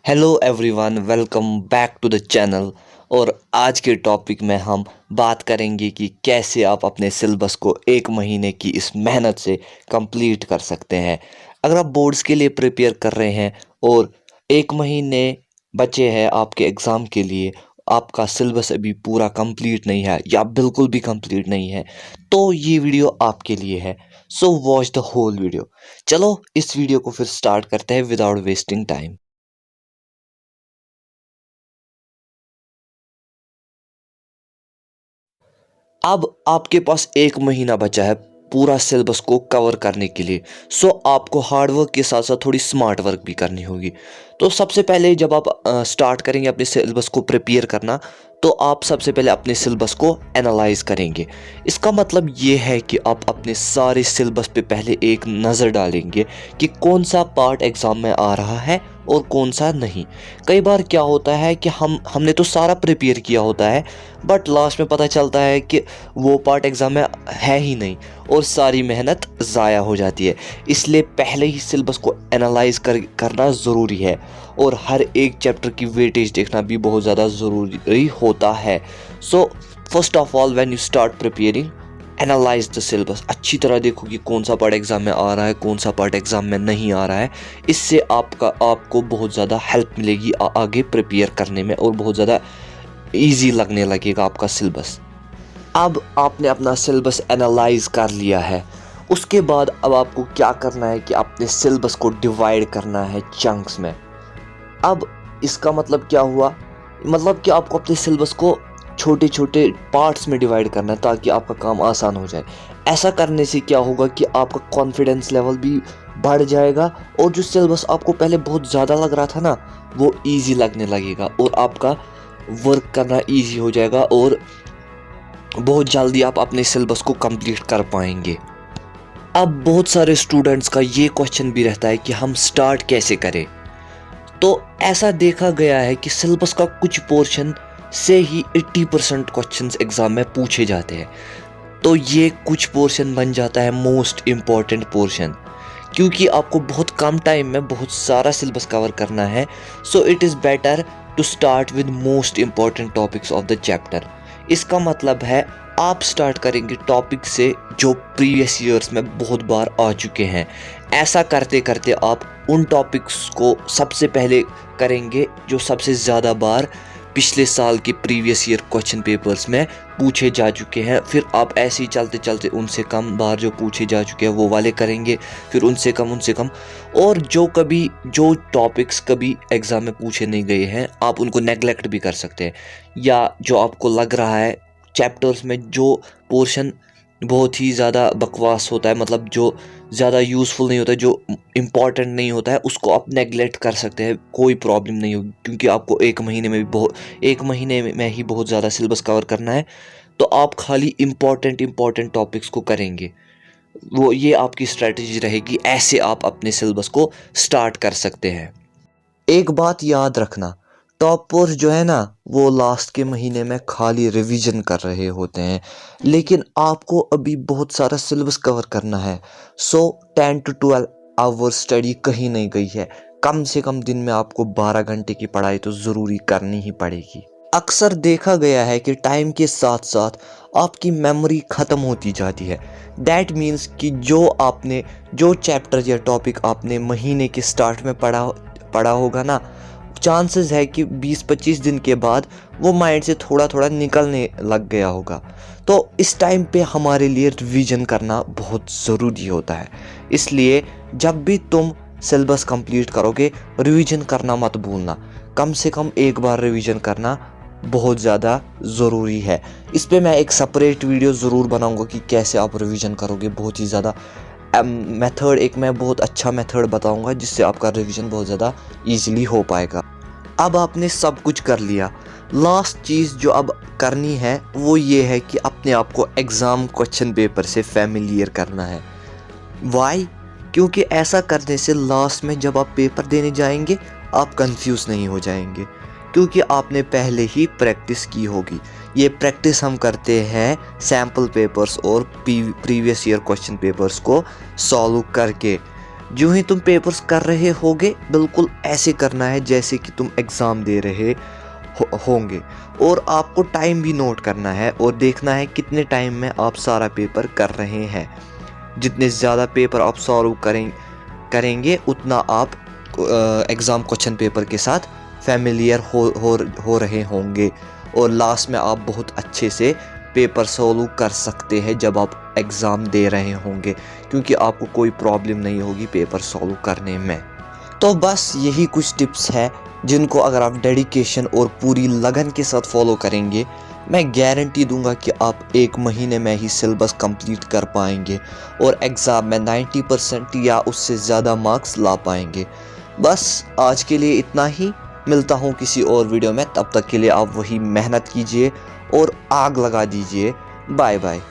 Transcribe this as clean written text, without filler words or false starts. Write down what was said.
Hello everyone, welcome back to the channel. और आज के टॉपिक में हम बात करेंगे कि कैसे आप अपने सिलेबस को एक महीने की इस मेहनत से कंप्लीट कर सकते हैं। अगर आप बोर्ड्स के लिए प्रिपेयर कर रहे हैं और एक महीने बचे हैं आपके एग्ज़ाम के लिए, आपका सिलेबस अभी पूरा कंप्लीट नहीं है या बिल्कुल भी कंप्लीट नहीं है, तो ये वीडियो आपके लिए है। So watch the whole video. चलो इस वीडियो को फिर स्टार्ट करते हैं विदाउट वेस्टिंग टाइम। अब आपके पास एक महीना बचा है पूरा सिलेबस को कवर करने के लिए। सो आपको हार्ड वर्क के साथ साथ थोड़ी स्मार्ट वर्क भी करनी होगी। तो सबसे पहले जब आप स्टार्ट करेंगे अपने सिलेबस को प्रिपेयर करना, तो आप सबसे पहले अपने सिलेबस को एनालाइज करेंगे। इसका मतलब ये है कि आप अपने सारे सिलेबस पे पहले एक नज़र डालेंगे कि कौन सा पार्ट एग्ज़ाम में आ रहा है और कौन सा नहीं। कई बार क्या होता है कि हमने तो सारा प्रिपेयर किया होता है, बट लास्ट में पता चलता है कि वो पार्ट एग्ज़ाम में है ही नहीं और सारी मेहनत ज़ाया हो जाती है। इसलिए पहले ही सिलेबस को एनालाइज करना ज़रूरी है और हर एक चैप्टर की वेटेज देखना भी बहुत ज़्यादा ज़रूरी होता है। So first of all when you start preparing, analyse the syllabus. अच्छी तरह देखो कि कौन सा पार्ट एग्ज़ाम में आ रहा है, कौन सा पार्ट एग्ज़ाम में नहीं आ रहा है। इससे आपको बहुत ज़्यादा हेल्प मिलेगी आगे प्रिपेयर करने में और बहुत ज़्यादा ईजी लगने लगेगा आपका सिलेबस। अब आपने अपना सिलेबस एनालाइज कर लिया है, उसके बाद अब आपको क्या करना है कि अपने सिलेबस को डिवाइड करना है चंक्स में। अब इसका मतलब क्या हुआ, मतलब कि आपको अपने सिलेबस को छोटे छोटे पार्ट्स में डिवाइड करना है ताकि आपका काम आसान हो जाए। ऐसा करने से क्या होगा कि आपका कॉन्फिडेंस लेवल भी बढ़ जाएगा और जो सिलेबस आपको पहले बहुत ज़्यादा लग रहा था ना, वो इजी लगने लगेगा और आपका वर्क करना इजी हो जाएगा और बहुत जल्दी आप अपने सिलेबस को कंप्लीट कर पाएंगे। अब बहुत सारे स्टूडेंट्स का ये क्वेश्चन भी रहता है कि हम स्टार्ट कैसे करें। तो ऐसा देखा गया है कि सिलेबस का कुछ पोर्शन से ही 80% क्वेश्चंस एग्जाम में पूछे जाते हैं। तो ये कुछ पोर्शन बन जाता है मोस्ट इम्पॉर्टेंट पोर्शन, क्योंकि आपको बहुत कम टाइम में बहुत सारा सिलेबस कवर करना है। So it is better to start with most important topics of the chapter. इसका मतलब है आप स्टार्ट करेंगे टॉपिक से जो प्रीवियस ईयर्स में बहुत बार आ चुके हैं। ऐसा करते करते आप उन टॉपिक्स को सबसे पहले करेंगे जो सबसे ज़्यादा बार पिछले साल के प्रीवियस ईयर क्वेश्चन पेपर्स में पूछे जा चुके हैं। फिर आप ऐसे ही चलते चलते उनसे कम बार जो पूछे जा चुके हैं वो वाले करेंगे, फिर उनसे कम, और जो टॉपिक्स कभी एग्ज़ाम में पूछे नहीं गए हैं आप उनको नेगलेक्ट भी कर सकते हैं। या जो आपको लग रहा है चैप्टर्स में जो पोर्शन बहुत ही ज़्यादा बकवास होता है, मतलब जो ज़्यादा यूज़फुल नहीं होता है, जो इम्पॉर्टेंट नहीं होता है, उसको आप नेगलेक्ट कर सकते हैं, कोई प्रॉब्लम नहीं होगी, क्योंकि आपको एक महीने में ही बहुत ज़्यादा सिलेबस कवर करना है। तो आप खाली इम्पॉर्टेंट टॉपिक्स को करेंगे। वो ये आपकी स्ट्रेटजी रहेगी, ऐसे आप अपने सिलेबस को स्टार्ट कर सकते हैं। एक बात याद रखना, टॉपर्स जो है ना वो लास्ट के महीने में खाली रिवीजन कर रहे होते हैं, लेकिन आपको अभी बहुत सारा सिलेबस कवर करना है। सो 10 to 12 आवर स्टडी कहीं नहीं गई है। कम से कम दिन में आपको 12 घंटे की पढ़ाई तो ज़रूरी करनी ही पड़ेगी। अक्सर देखा गया है कि टाइम के साथ साथ आपकी मेमोरी ख़त्म होती जाती है। दैट मीन्स कि जो चैप्टर या टॉपिक आपने महीने के स्टार्ट में पढ़ा होगा ना, चांसेस है कि 20-25 दिन के बाद वो माइंड से थोड़ा थोड़ा निकलने लग गया होगा। तो इस टाइम पे हमारे लिए रिवीजन करना बहुत ज़रूरी होता है। इसलिए जब भी तुम सिलेबस कंप्लीट करोगे, रिवीजन करना मत भूलना। कम से कम एक बार रिवीजन करना बहुत ज़्यादा ज़रूरी है। इस पे मैं एक सेपरेट वीडियो ज़रूर बनाऊंगा कि कैसे आप रिवीजन करोगे। बहुत ही ज़्यादा मैं बहुत अच्छा मेथड बताऊंगा जिससे आपका रिवीजन बहुत ज़्यादा इजीली हो पाएगा। अब आपने सब कुछ कर लिया, लास्ट चीज़ जो अब करनी है वो ये है कि अपने आप को एग्ज़ाम क्वेश्चन पेपर से फैमिलियर करना है। वाई? क्योंकि ऐसा करने से लास्ट में जब आप पेपर देने जाएंगे आप कंफ्यूज नहीं हो जाएंगे, क्योंकि आपने पहले ही प्रैक्टिस की होगी। ये प्रैक्टिस हम करते हैं सैम्पल पेपर्स और प्रीवियस ईयर क्वेश्चन पेपर्स को सॉल्व करके। जो ही तुम पेपर्स कर रहे होगे बिल्कुल ऐसे करना है जैसे कि तुम एग्ज़ाम दे रहे होंगे। और आपको टाइम भी नोट करना है और देखना है कितने टाइम में आप सारा पेपर कर रहे हैं। जितने ज़्यादा पेपर आप सॉल्व करेंगे उतना आप एग्ज़ाम क्वेश्चन पेपर के साथ फैमिलियर हो रहे होंगे और लास्ट में आप बहुत अच्छे से पेपर सॉल्व कर सकते हैं जब आप एग्ज़ाम दे रहे होंगे, क्योंकि आपको कोई प्रॉब्लम नहीं होगी पेपर सॉल्व करने में। तो बस यही कुछ टिप्स है जिनको अगर आप डेडिकेशन और पूरी लगन के साथ फॉलो करेंगे, मैं गारंटी दूंगा कि आप 1 महीने में ही सिलेबस कंप्लीट कर पाएंगे और एग्ज़ाम में 90% या उससे ज़्यादा मार्क्स ला पाएंगे। बस आज के लिए इतना ही, मिलता हूँ किसी और वीडियो में। तब तक के लिए आप वही मेहनत कीजिए और आग लगा दीजिए। Bye bye.